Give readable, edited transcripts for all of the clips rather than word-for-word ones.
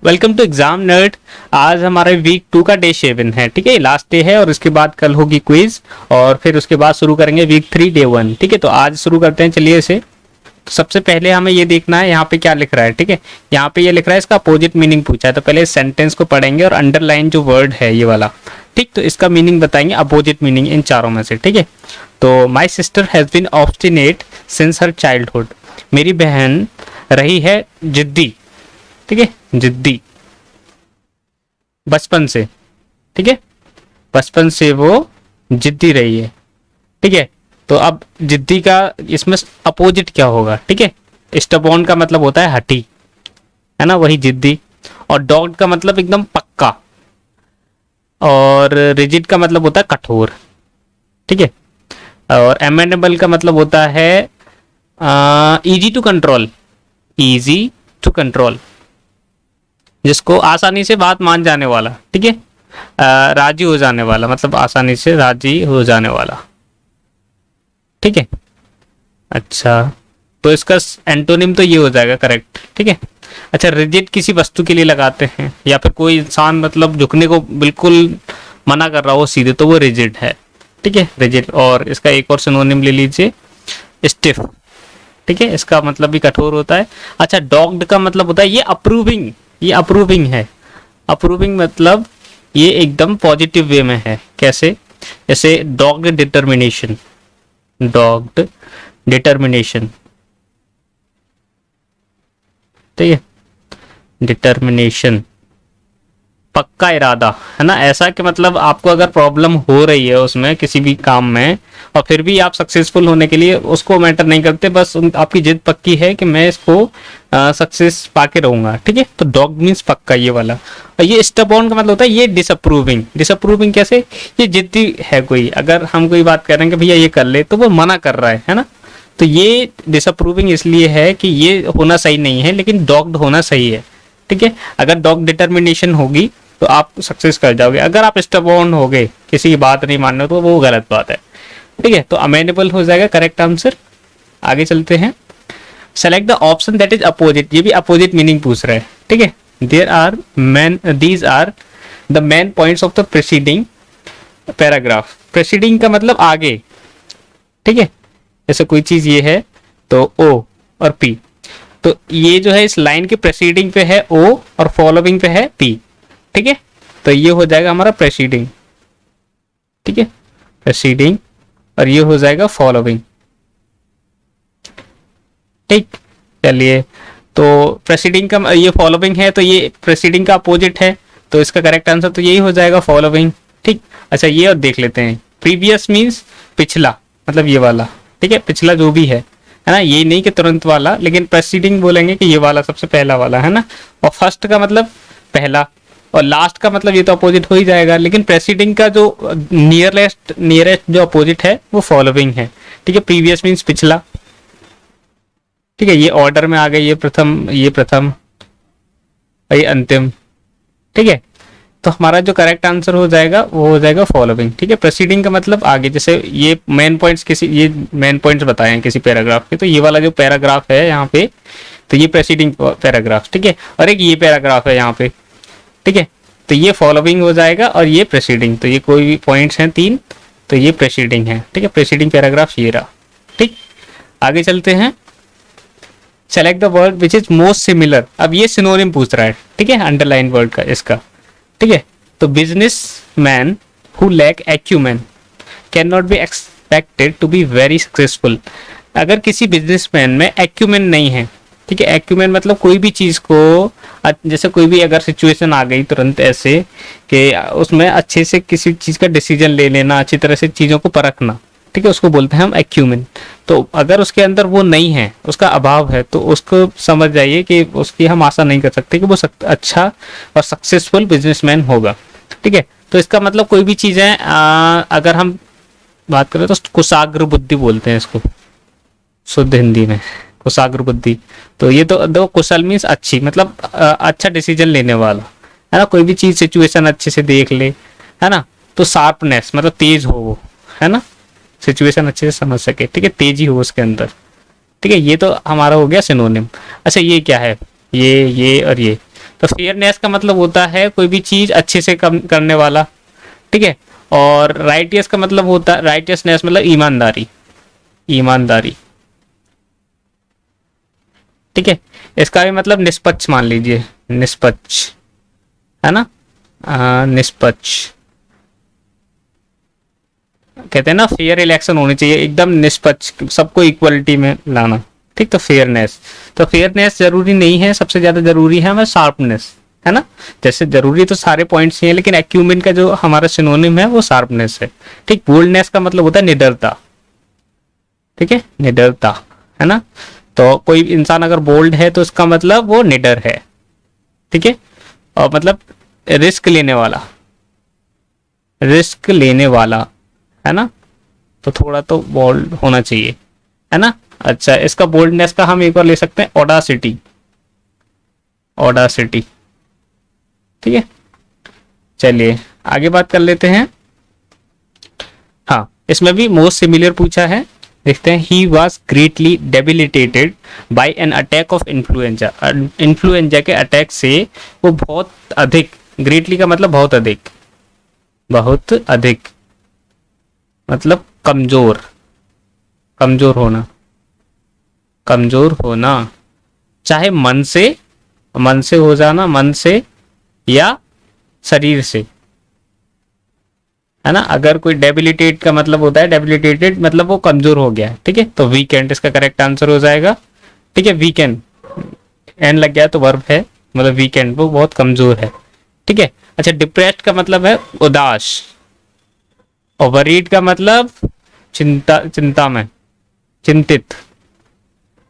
Welcome to exam nerd. आज हमारे week 2 का डे 7 है, ठीक है, लास्ट डे है और इसके बाद कल होगी क्विज और फिर उसके बाद शुरू करेंगे वीक 3 डे 1, ठीक है। तो आज शुरू करते हैं, चलिए इसे। तो सबसे पहले हमें ये देखना है यहाँ पे क्या लिख रहा है, ठीक है। यहाँ पे ये लिख रहा है इसका अपोजिट मीनिंग पूछा है, तो पहले इस सेंटेंस को पढ़ेंगे और अंडरलाइन जो वर्ड है ये वाला, ठीक, तो इसका मीनिंग बताएंगे, अपोजिट मीनिंग इन चारों में से, ठीक है। तो my sister has been obstinate since her childhood, मेरी बहन रही है जिद्दी, ठीक है, जिद्दी बचपन से, ठीक है, बचपन से वो जिद्दी रही है, ठीक है। तो अब जिद्दी का इसमें अपोजिट क्या होगा, ठीक है। स्टबॉर्न का मतलब होता है हठी, है ना, वही जिद्दी। और डॉग्ड का मतलब एकदम पक्का, और रिजिड का मतलब होता है कठोर, ठीक है। और एमेनेबल का मतलब होता है easy to control, easy to control, जिसको आसानी से बात मान जाने वाला, ठीक है। राजी हो जाने वाला, मतलब आसानी से राजी हो जाने वाला, ठीक है। अच्छा, तो इसका एंटोनिम तो ये हो जाएगा, करेक्ट, ठीक है। अच्छा, रिजिड किसी वस्तु के लिए लगाते हैं या फिर कोई इंसान मतलब झुकने को बिल्कुल मना कर रहा हो सीधे, तो वो रिजिड है, ठीक है, रिजिड। और इसका एक और सिनोनिम ले लीजिए, स्टिफ, ठीक है, इसका मतलब भी कठोर होता है। अच्छा, डॉग्ड का मतलब होता है ये अप्रूविंग, ये अप्रूविंग है। अप्रूविंग मतलब ये एकदम पॉजिटिव वे में है, कैसे, जैसे डॉग्ड डिटर्मिनेशन, डॉग्ड डिटर्मिनेशन, ठीक है, डिटर्मिनेशन पक्का इरादा, है ना। ऐसा कि मतलब आपको अगर प्रॉब्लम हो रही है उसमें किसी भी काम में और फिर भी आप सक्सेसफुल होने के लिए उसको मैटर नहीं करते, बस आपकी जिद पक्की है कि मैं इसको सक्सेस पाके रहूंगा, ठीक है। तो डॉग मीन्स पक्का, ये वाला। और ये स्टबॉर्न का मतलब होता है ये डिसअप्रूविंग, डिसअप्रूविंग कैसे, ये जिद्दी है कोई, अगर हम कोई बात कर रहे हैं कि भैया ये कर ले तो वो मना कर रहा है ना। तो ये डिसअप्रूविंग इसलिए है कि ये होना सही नहीं है, लेकिन डॉग्ड होना सही है, ठीक है। अगर डॉग डिटर्मिनेशन होगी तो आप सक्सेस कर जाओगे, अगर आप स्टबॉर्न हो गए, किसी की बात नहीं मानने, तो वो गलत बात है, ठीक है। तो अमेनेबल हो जाएगा करेक्ट आंसर। आगे चलते हैं, select the option that is opposite, ये भी अपोजिट मीनिंग पूछ रहा है, ठीक है। There are these are the main points of the preceding paragraph. Preceding का मतलब आगे, ठीक है, जैसे कोई चीज ये है तो ओ और पी, तो ये जो है इस लाइन के प्रीसीडिंग पे है ओ और फॉलोइंग पे है पी, ठीक है। तो ये हो जाएगा हमारा प्रीसीडिंग, ठीक है, प्रीसीडिंग, और ये हो जाएगा फॉलोइंग, ठीक। चलिए, तो प्रीसीडिंग का ये फॉलोइंग है, तो ये प्रीसीडिंग का अपोजिट है, तो इसका करेक्ट आंसर तो यही हो जाएगा, फॉलोइंग, ठीक। अच्छा, ये और देख लेते हैं, प्रीवियस मीन्स पिछला, मतलब ये वाला, ठीक है, पिछला जो भी है ना, ये नहीं कि तुरंत वाला, लेकिन प्रीसीडिंग बोलेंगे कि ये वाला सबसे पहला वाला, है ना। और फर्स्ट का मतलब पहला, और लास्ट का मतलब ये तो अपोजिट हो ही जाएगा, लेकिन प्रीसीडिंग का जो नियरेस्ट जो अपोजिट है वो फॉलोइंग है, ठीक है। प्रीवियस मीन्स पिछला, ठीक है, ये ऑर्डर में आ गए, ये प्रथम, ये प्रथम, ये अंतिम, ठीक है। तो हमारा जो करेक्ट आंसर हो जाएगा वो हो जाएगा फॉलोइंग, ठीक है। प्रीसीडिंग का मतलब आगे, जैसे ये मेन पॉइंट्स, किसी ये मेन पॉइंट्स बताए हैं किसी पैराग्राफ के, तो ये वाला जो पैराग्राफ है यहाँ पे, तो ये प्रीसीडिंग पैराग्राफ, ठीक है। और एक ये पैराग्राफ है यहाँ पे, ठीक है, तो ये फॉलोइंग हो जाएगा और ये प्रीसीडिंग, तो ये कोई भी पॉइंट्स हैं 3, तो ये प्रीसीडिंग है, ठीक है। प्रीसीडिंग पैराग्राफ ये रहा, ठीक। आगे चलते हैं, select the word which is most similar. अब ये सिनोनिम पूछ रहा है, ठीक है, अंडरलाइन वर्ड का इसका, ठीक है। तो business man who lack acumen can not be expected to be very successful. अगर किसी बिजनेसमैन में एक्यूमेन नहीं है, ठीक है, एक्यूमेन मतलब कोई भी चीज़ को, जैसे कोई भी अगर सिचुएशन आ गई तुरंत ऐसे कि उसमें अच्छे से किसी चीज़ का डिसीजन ले लेना, अच्छी तरह से चीज़ों को परखना, ठीक है, उसको बोलते हैं हम एक्यूमेन। तो अगर उसके अंदर वो नहीं है, उसका अभाव है, तो उसको समझ जाइए कि उसकी हम आशा नहीं कर सकते कि वो अच्छा और सक्सेसफुल बिजनेसमैन होगा, ठीक है। तो इसका मतलब कोई भी चीज़ें अगर हम बात करें तो कुशाग्र बुद्धि बोलते हैं इसको, शुद्ध हिंदी में कुशाग्र बुद्धि। तो ये तो दो, कुशल मीन्स अच्छी, मतलब अच्छा डिसीजन लेने वाला, है ना, कोई भी चीज़ सिचुएशन अच्छे से देख ले, है ना। तो शार्पनेस मतलब तेज हो वो, है ना, सिचुएशन अच्छे से समझ सके, ठीक है, तेजी हो उसके अंदर, ठीक है। ये तो हमारा हो गया सिनोनिम। अच्छा, ये क्या है, ये और ये, तो फेयरनेस का मतलब होता है कोई भी चीज अच्छे से करने वाला, ठीक है। और राइटियस का मतलब होता है, राइटियसनेस मतलब ईमानदारी, ईमानदारी, ठीक है। इसका भी मतलब निष्पक्ष मान लीजिए, निष्पक्ष, है ना, निष्पक्ष कहते हैं ना, फेयर इलेक्शन होनी चाहिए, एकदम निष्पक्ष, सबको इक्वलिटी में लाना, ठीक। तो फेयरनेस, तो फेयरनेस जरूरी नहीं है, सबसे ज्यादा जरूरी है हमें शार्पनेस, है ना। जैसे जरूरी तो सारे पॉइंट्स ही हैं, लेकिन एक्यूमेंट का जो हमारा सिनोनिम है वो शार्पनेस है, ठीक। बोल्डनेस का मतलब होता है निडरता, ठीक है, निडरता, है ना। तो कोई इंसान अगर बोल्ड है तो उसका मतलब वो निडर है, ठीक है। और मतलब रिस्क लेने वाला, रिस्क लेने वाला, है ना। तो थोड़ा तो बोल्ड होना चाहिए, है ना। अच्छा, इसका बोल्डनेस का हम एक बार ले सकते हैं ऑडासिटी, ऑडासिटी, ठीक है। चलिए आगे बात कर लेते हैं। हाँ, इसमें भी मोस्ट सिमिलर पूछा है, देखते हैं। He was greatly debilitated by an attack of influenza, influenza के अटैक से वो बहुत अधिक, ग्रेटली का मतलब बहुत अधिक, बहुत अधिक मतलब कमजोर, कमजोर होना, कमजोर होना, चाहे मन से, मन से हो जाना, मन से या शरीर से, है ना। अगर कोई डेबिलिटेट का मतलब होता है, डेबिलिटेटेड मतलब वो कमजोर हो गया है, ठीक है। तो वीकेंड इसका करेक्ट आंसर हो जाएगा, ठीक है। वीकेंड, एन लग गया तो वर्ब है, मतलब वीकेंड, वो बहुत कमजोर है, ठीक है। अच्छा, डिप्रेस्ड का मतलब है उदास, और वरीड का मतलब चिंता, चिंता में, चिंतित,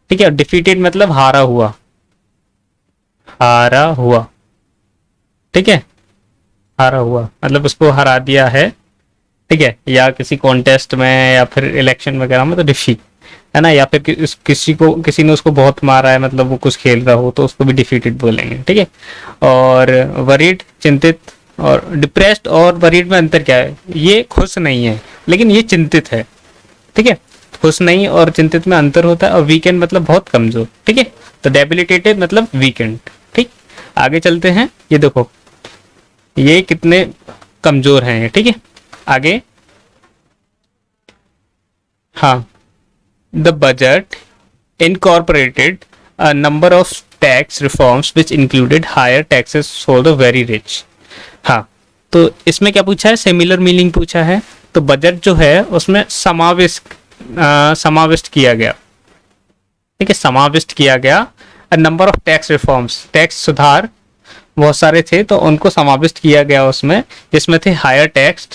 ठीक है। डिफीटेड मतलब हारा हुआ, हारा हुआ, ठीक है। हारा हुआ मतलब उसको हरा दिया है, ठीक है। या किसी कॉन्टेस्ट में या फिर इलेक्शन वगैरह में तो डिफीट, है ना। या फिर किसी को, किसी ने उसको बहुत मारा है, मतलब वो कुछ खेल रहा हो तो उसको भी डिफीटेड बोलेंगे, ठीक है। और वरीड चिंतित, और डिप्रेस्ड और वरीड में अंतर क्या है, ये खुश नहीं है लेकिन ये चिंतित है, ठीक है। खुश नहीं और चिंतित में अंतर होता है। और वीकेंड मतलब बहुत कमजोर, ठीक है। तो डेबिलिटेटेड मतलब वीकेंड, ठीक। आगे चलते हैं, ये देखो ये कितने कमजोर हैं ये, ठीक है। आगे, हाँ, the budget incorporated a number of tax reforms which included higher taxes for the very rich. हाँ, तो इसमें क्या पूछा है, सिमिलर मीनिंग पूछा है। तो बजट जो है उसमें समाविष्ट किया गया, ठीक है, समाविष्ट किया गया। अ number of tax reforms, tax सुधार बहुत सारे थे तो उनको समाविष्ट किया गया उसमें, जिसमें थे higher tax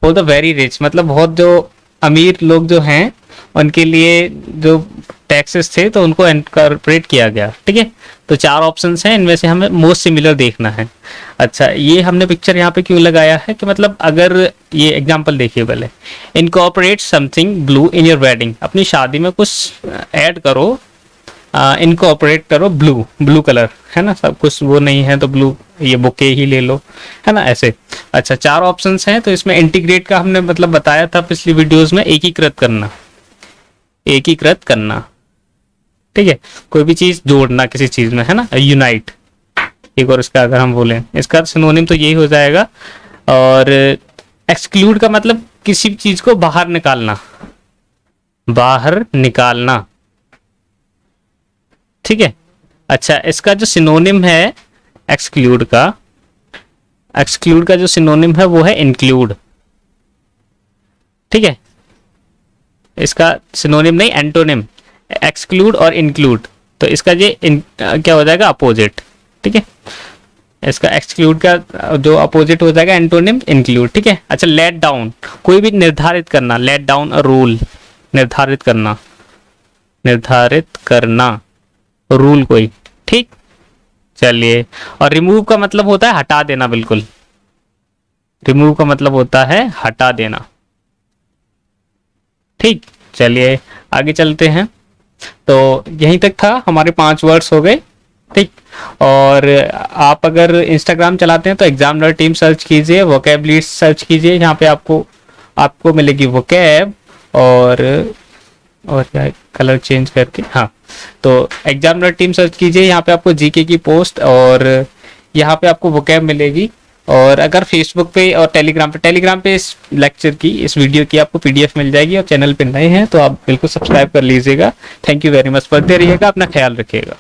for the very rich, मतलब बहुत जो अमीर लोग जो हैं उनके लिए जो टैक्सेस थे तो उनको इनकॉर्पोरेट किया गया, ठीक है। तो 4 ऑप्शंस हैं, इनमें से हमें मोस्ट सिमिलर देखना है। अच्छा, ये हमने पिक्चर यहाँ पे क्यों लगाया है कि मतलब अगर ये एग्जांपल देखिए पहले, incorporate something blue in your wedding, अपनी शादी में कुछ ऐड करो, इनकॉर्पोरेट करो ब्लू, ब्लू कलर, है ना। सब कुछ वो नहीं है तो ब्लू, ये बुके ही ले लो, है ना, ऐसे। अच्छा, 4 ऑप्शंस हैं, तो इसमें इंटीग्रेट का हमने मतलब बताया था पिछली वीडियोस में, एकीकृत करना, एकीकृत करना, ठीक है। कोई भी चीज जोड़ना किसी चीज में, है ना, यूनाइट। एक और इसका अगर हम बोलें, इसका सिनोनिम तो यही हो जाएगा। और एक्सक्लूड का मतलब किसी भी चीज को बाहर निकालना, बाहर निकालना, ठीक है। अच्छा, इसका जो सिनोनिम है एक्सक्लूड का, एक्सक्लूड का जो सिनोनिम है वो है इंक्लूड, ठीक है। इसका सिनोनिम नहीं, एंटोनिम, एक्सक्लूड और इंक्लूड, तो इसका ये क्या हो जाएगा, अपोजिट, ठीक है। इसका एक्सक्लूड का जो अपोजिट हो जाएगा एंटोनिम इंक्लूड, ठीक है। अच्छा, लेट डाउन, कोई भी निर्धारित करना, लेट डाउन अ रूल, निर्धारित करना, निर्धारित करना रूल कोई, ठीक। चलिए, और रिमूव का मतलब होता है हटा देना, बिल्कुल, रिमूव का मतलब होता है हटा देना, ठीक। चलिए आगे चलते हैं। तो यहीं तक था, हमारे 5 वर्ड्स हो गए, ठीक। और आप अगर इंस्टाग्राम चलाते हैं तो एग्जामिनर टीम सर्च कीजिए, वोकैबुलरी सर्च कीजिए, यहाँ पे आपको मिलेगी वोकैब, और क्या कलर चेंज करके, हाँ, तो एग्जामिनर टीम सर्च कीजिए, यहाँ पे आपको जीके की पोस्ट और यहाँ पे आपको वोकैब मिलेगी। और अगर फेसबुक पे और टेलीग्राम पे इस लेक्चर की, इस वीडियो की आपको पीडीएफ मिल जाएगी। और चैनल पे नए हैं तो आप बिल्कुल सब्सक्राइब कर लीजिएगा। Thank you very much. पढ़ते रहिएगा, अपना ख्याल रखिएगा।